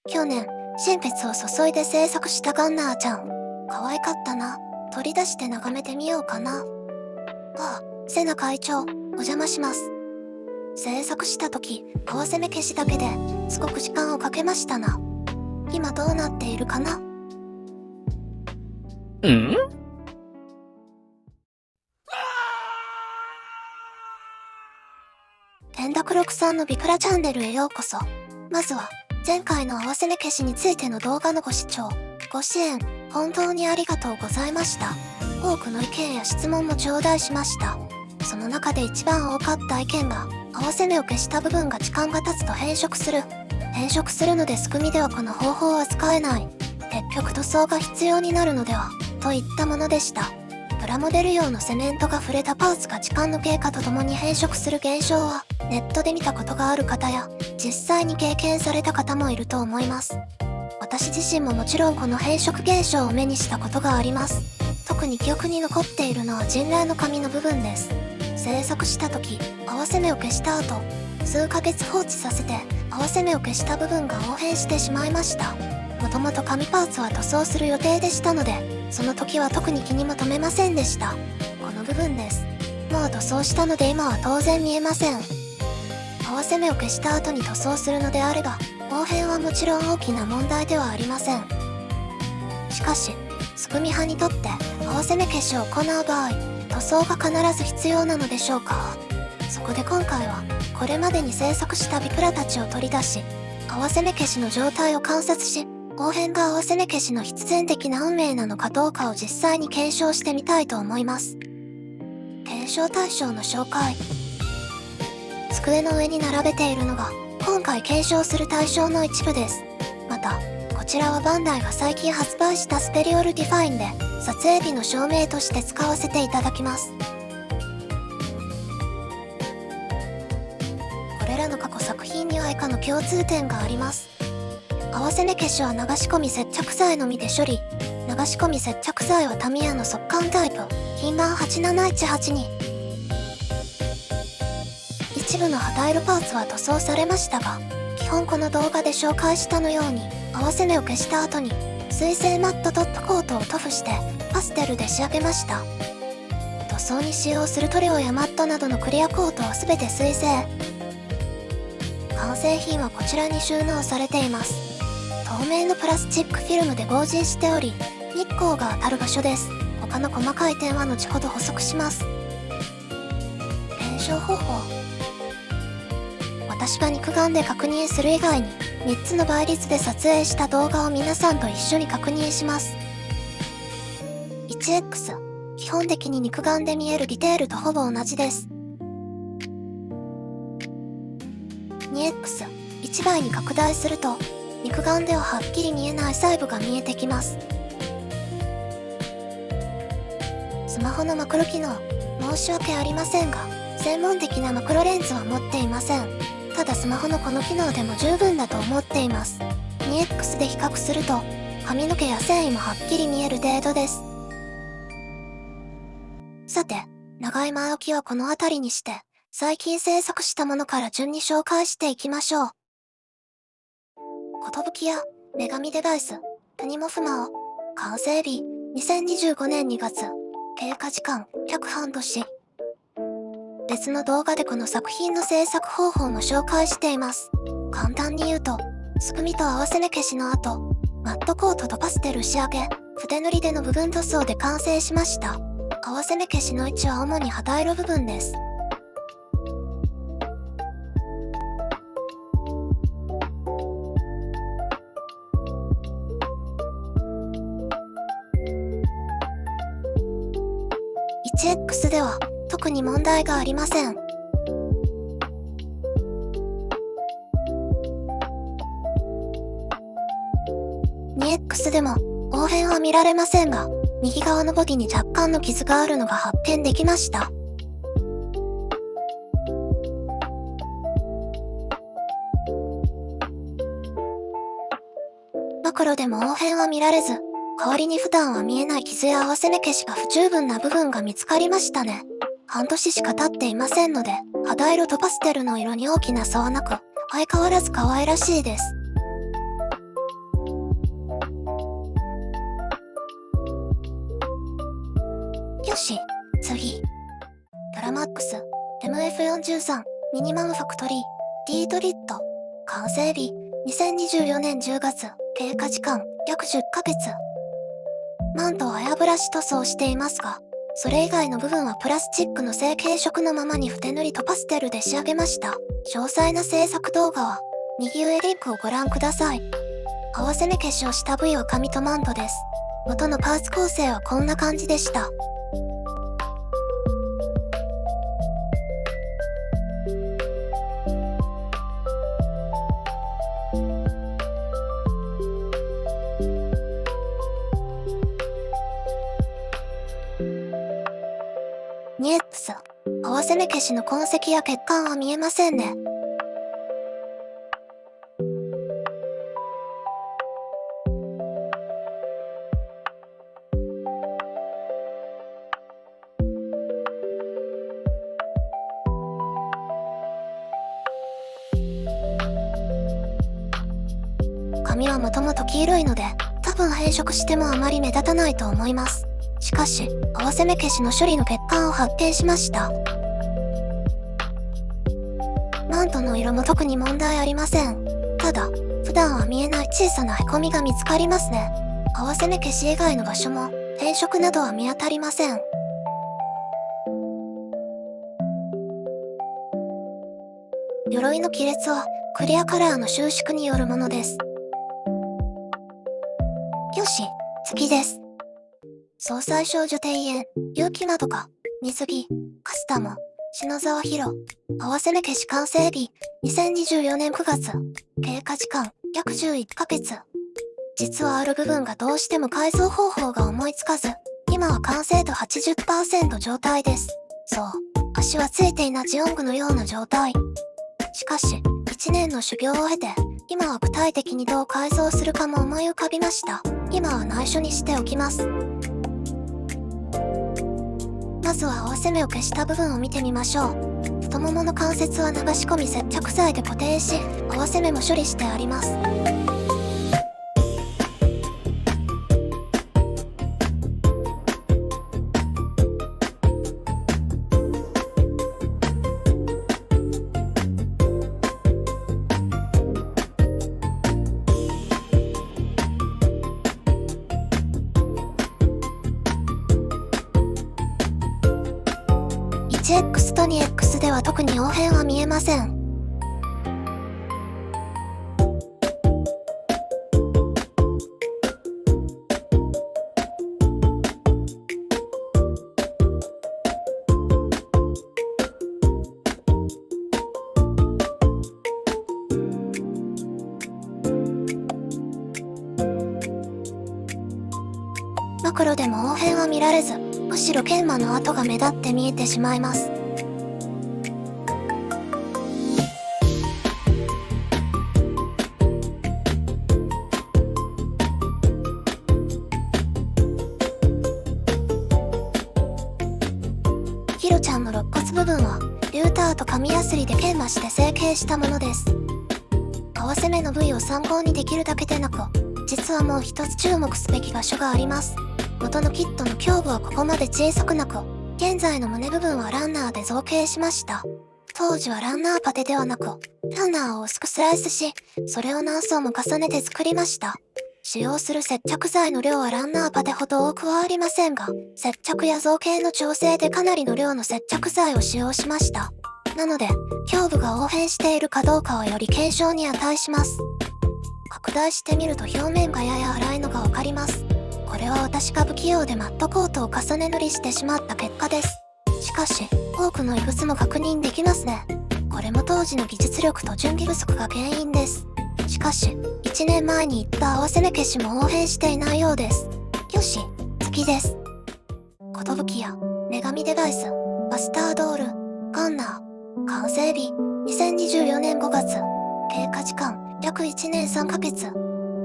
去年、新血を注いで制作したガンナーちゃん。可愛かったな。取り出して眺めてみようかな。ああ、セナ会長、お邪魔します。制作した時、合わせ目消しだけですごく時間をかけましたな。今どうなっているかな？ペンダクロクさんのビクラチャンネルへようこそ。まずは、前回の合わせ目消しについての動画のご視聴、ご支援、本当にありがとうございました。多くの意見や質問も頂戴しました。その中で一番多かった意見が、合わせ目を消した部分が時間が経つと変色する。変色するのですくみではこの方法は使えない。結局塗装が必要になるのでは、といったものでした。プラモデル用のセメントが触れたパーツが時間の経過とともに変色する現象は、ネットで見たことがある方や、実際に経験された方もいると思います。私自身ももちろんこの変色現象を目にしたことがあります。特に記憶に残っているのは人雷の紙の部分です。制作した時、合わせ目を消した後、数ヶ月放置させて、合わせ目を消した部分が横変してしまいました。もともと紙パーツは塗装する予定でしたので、その時は特に気にも留めませんでした。この部分です。もう塗装したので今は当然見えません。合わせ目を消した後に塗装するのであれば、横変はもちろん大きな問題ではありません。しかし、すくみ派にとって合わせ目消しを行う場合、塗装が必ず必要なのでしょうか。そこで今回は、これまでに制作したビクラたちを取り出し、合わせ目消しの状態を観察し、横変が合わせ目消しの必然的な運命なのかどうかを実際に検証してみたいと思います。検証対象の紹介。机の上に並べているのが、今回検証する対象の一部です。また、こちらはバンダイが最近発売したスペリオルディファインで、撮影日の証明として使わせていただきます。これらの過去作品には以下の共通点があります。合わせ目消しは流し込み接着剤のみで処理。流し込み接着剤はタミヤの速乾タイプ、品番87182。一部の肌色パーツは塗装されましたが、基本この動画で紹介したのように、合わせ目を消した後に、水性マットトップコートを塗布して、パステルで仕上げました。塗装に使用する塗料やマットなどのクリアコートは全て水性。完成品はこちらに収納されています。透明のプラスチックフィルムで合人しており、日光が当たる場所です。他の細かい点は後ほど補足します。検証方法。私が肉眼で確認する以外に、3つの倍率で撮影した動画を皆さんと一緒に確認します。1X。基本的に肉眼で見えるディテールとほぼ同じです。2X。1倍に拡大すると、肉眼でははっきり見えない細部が見えてきます。スマホのマクロ機能、申し訳ありませんが、専門的なマクロレンズは持っていません。ただスマホのこの機能でも十分だと思っています。2X で比較すると、髪の毛や繊維もはっきり見える程度です。さて、長い前置きはこの辺りにして、最近制作したものから順に紹介していきましょう。ことぶきや、女神デバイス、プニモフマオ、完成日、2025年2月、経過時間、約半年。別の動画でこの作品の制作方法も紹介しています。簡単に言うと、すくみと合わせ目消しの後、マットコートとパステル仕上げ、筆塗りでの部分塗装で完成しました。合わせ目消しの位置は主に肌色部分です。1X では特に問題がありません。2X でも横変は見られませんが、右側のボディに若干の傷があるのが発見できました。マクロでも横変は見られず、代わりに普段は見えない傷や合わせ目消しが不十分な部分が見つかりましたね。半年しか経っていませんので、肌色とパステルの色に大きな差はなく、相変わらず可愛らしいです。F43 ミニマムファクトリーディートリット完成日2024年10月経過時間約10ヶ月。マントはエアブラシ塗装していますが、それ以外の部分はプラスチックの成型色のままに筆塗りとパステルで仕上げました。詳細な制作動画は右上リンクをご覧ください。合わせ目消しをした部位は紙とマントです。元のパーツ構成はこんな感じでした。2X 合わせ目消しの痕跡や血管は見えませんね。髪はもともと黄色いので、多分変色してもあまり目立たないと思います。しかし、合わせ目消しの処理の血管を発見しました。マントの色も特に問題ありません。ただ、普段は見えない小さなへこみが見つかりますね。合わせ目消し以外の場所も、変色などは見当たりません。鎧の亀裂は、クリアカラーの収縮によるものです。よし、次です。総裁少女庭園、結城まどか、水着、カスタム、篠沢博、合わせ目消し完成日、2024年9月、経過時間、約11ヶ月。実はある部分がどうしても改造方法が思いつかず、今は完成度 80% 状態です。そう、足はついていないジオングのような状態。しかし、1年の修行を経て、今は具体的にどう改造するかも思い浮かびました。今は内緒にしておきます。まずは合わせ目を消した部分を見てみましょう。太ももの関節は流し込み接着剤で固定し、合わせ目も処理してあります。1X と 2X では特に応変は見えません。マクロでも応変は見られず、むしろ研磨の跡が目立って見えてしまいます。ヒロちゃんの肋骨部分は、リューターと紙やすりで研磨して成形したものです。合わせ目の部位を参考にできるだけでなく、実はもう一つ注目すべき場所があります。元のキットの胸部はここまで小さくなく、現在の胸部分はランナーで造形しました。当時はランナーパテではなく、ランナーを薄くスライスし、それを何層も重ねて作りました。使用する接着剤の量はランナーパテほど多くはありませんが、接着や造形の調整でかなりの量の接着剤を使用しました。なので、胸部が応変しているかどうかはより検証に値します。拡大してみると表面がやや粗いのがわかります。これは私が不器用でマットコートを重ね塗りしてしまった結果です。しかし、多くの異物も確認できますね。これも当時の技術力と準備不足が原因です。しかし、1年前に言った合わせ目消しも応変していないようです。よし、次です。寿や女神デバイス、バスタードール、ガンナー、完成日、2024年5月、経過時間、約1年3ヶ月。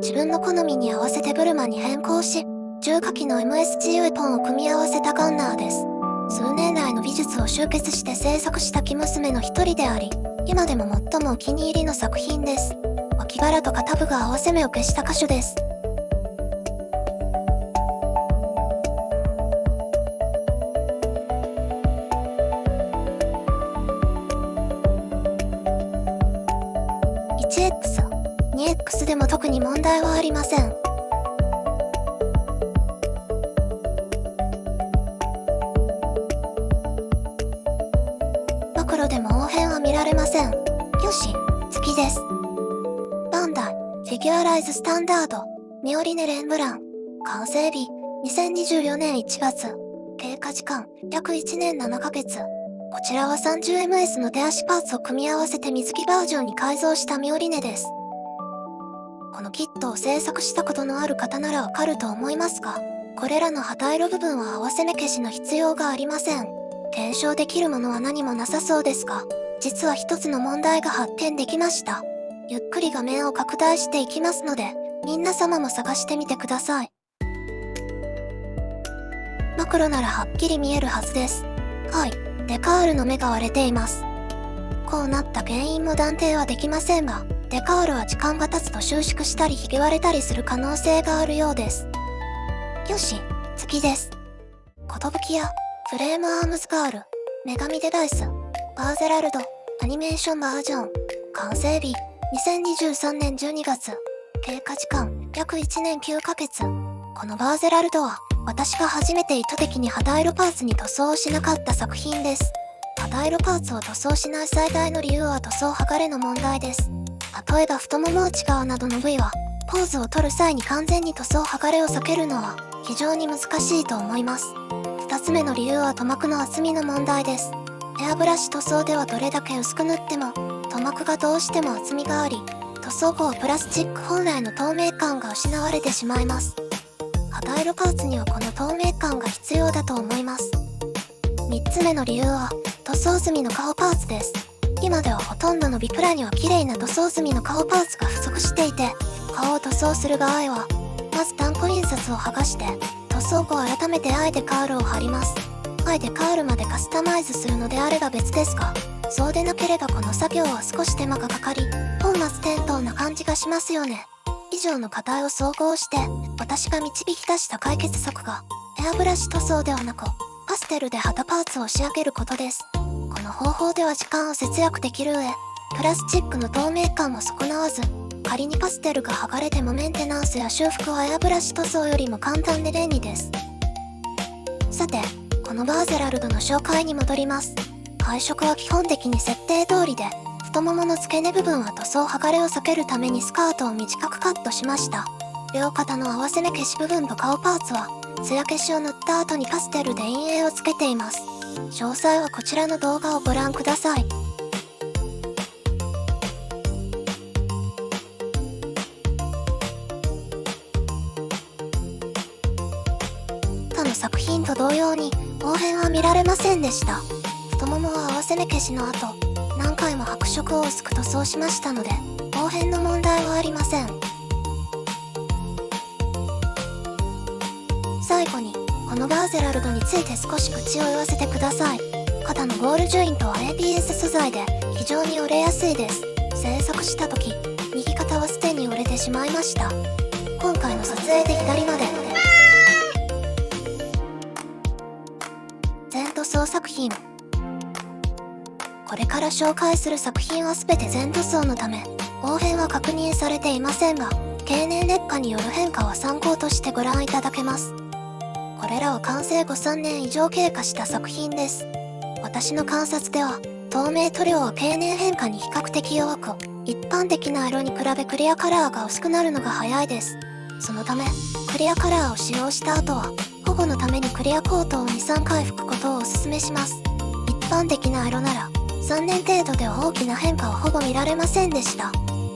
自分の好みに合わせてブルマに変更し、重火器の MSG ウェポンを組み合わせたガンナーです。数年来の美術を集結して制作した生娘の一人であり、今でも最もお気に入りの作品です。脇腹と肩部が合わせ目を消した箇所です。ズでも特に問題はありません。マクロでも応変は見られません。よし、月です。バンダイ、フィギュアライズスタンダード、ミオリネ・レンブラン。完成日、2024年1月。経過時間、約1年7ヶ月。こちらは 30ms の手足パーツを組み合わせて水着バージョンに改造したミオリネです。このキットを製作したことのある方ならわかると思いますが、これらの旗色部分は合わせ目消しの必要がありません。検証できるものは何もなさそうですが、実は一つの問題が発見できました。ゆっくり画面を拡大していきますので、皆様も探してみてください。マクロならはっきり見えるはずです。はい、デカールの目が割れています。こうなった原因も断定はできませんが、デカールは時間が経つと収縮したりひげ割れたりする可能性があるようです。よし、次です。寿やフレームアームズガール、女神デバイス、バーゼラルド、アニメーションバージョン。完成日、2023年12月。経過時間、約1年9ヶ月。このバーゼラルドは、私が初めて意図的に肌色パーツに塗装をしなかった作品です。肌色パーツを塗装しない最大の理由は塗装剥がれの問題です。例えば太もも内側などの部位は、ポーズを取る際に完全に塗装剥がれを避けるのは非常に難しいと思います。2つ目の理由は塗膜の厚みの問題です。エアブラシ塗装ではどれだけ薄く塗っても、塗膜がどうしても厚みがあり、塗装後はプラスチック本来の透明感が失われてしまいます。肌色パーツにはこの透明感が必要だと思います。3つ目の理由は、塗装済みの顔パーツです。今ではほとんどのビプラには綺麗な塗装済みの顔パーツが不足していて、顔を塗装する場合は、まず単個印刷を剥がして、塗装後改めてアイデカールを貼ります。アイデカールまでカスタマイズするのであれば別ですが、そうでなければこの作業は少し手間がかかり、本末転倒な感じがしますよね。以上の課題を総合して、私が導き出した解決策が、エアブラシ塗装ではなく、パステルで肌パーツを仕上げることです。この方法では時間を節約できる上、プラスチックの透明感を損なわず、仮にパステルが剥がれてもメンテナンスや修復はエアブラシ塗装よりも簡単で便利です。さて、このバーゼラルドの紹介に戻ります。配色は基本的に設定通りで、太ももの付け根部分は塗装剥がれを避けるためにスカートを短くカットしました。両肩の合わせ目消し部分と顔パーツは、艶消しを塗った後にパステルで陰影をつけています。詳細はこちらの動画をご覧ください。他の作品と同様に、応変は見られませんでした。太ももは合わせ目消しの後、何回も白色を薄く塗装しましたので、応変の問題はありません。最後に、このバーゼラルドについて少し口を言わせてください。肩のゴールジョイントは ABS 素材で非常に折れやすいです。製作した時、右肩はすでに折れてしまいました。今回の撮影で左まで。全塗装作品。これから紹介する作品は全て全塗装のため、応変は確認されていませんが、経年劣化による変化は参考としてご覧いただけます。これらは完成後3年以上経過した作品です。私の観察では、透明塗料は経年変化に比較的弱く、一般的な色に比べクリアカラーが薄くなるのが早いです。そのため、クリアカラーを使用した後は、保護のためにクリアコートを2、3回拭くことをお勧めします。一般的な色なら、3年程度では大きな変化はほぼ見られませんでした。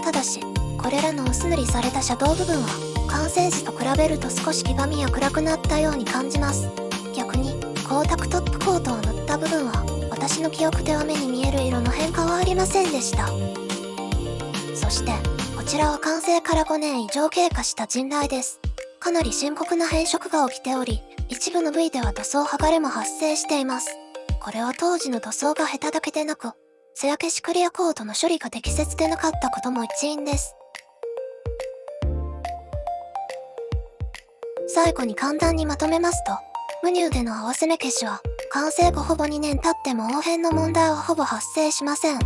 ただし、これらの薄塗りされたシャドウ部分は、完成時と比べると少し黄ばみや暗くなったように感じます。逆に、光沢トップコートを塗った部分は、私の記憶では目に見える色の変化はありませんでした。そして、こちらは完成から5年以上経過した人雷です。かなり深刻な変色が起きており、一部の部位では塗装剥がれも発生しています。これは当時の塗装が下手だけでなく、艶消しクリアコートの処理が適切でなかったことも一因です。最後に簡単にまとめますと、無乳での合わせ目消しは、完成後ほぼ2年経っても応変の問題はほぼ発生しません。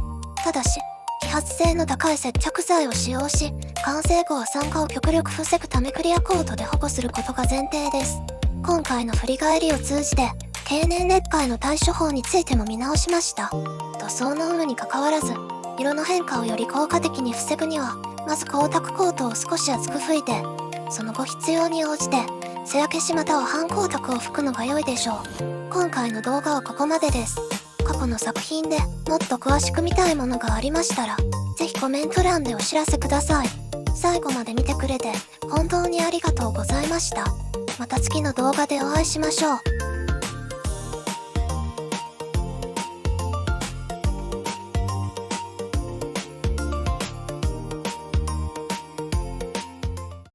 ただし、基揮発性の高い接着剤を使用し、完成後は酸化を極力防ぐためクリアコートで保護することが前提です。今回の振り返りを通じて、経年劣化への対処法についても見直しました。塗装の有無にかかわらず、色の変化をより効果的に防ぐには、まず光沢コートを少し厚く拭いて、その後必要に応じて、艶消しまたは半光沢を拭くのが良いでしょう。今回の動画はここまでです。過去の作品でもっと詳しく見たいものがありましたら、ぜひコメント欄でお知らせください。最後まで見てくれて本当にありがとうございました。また次の動画でお会いしましょう。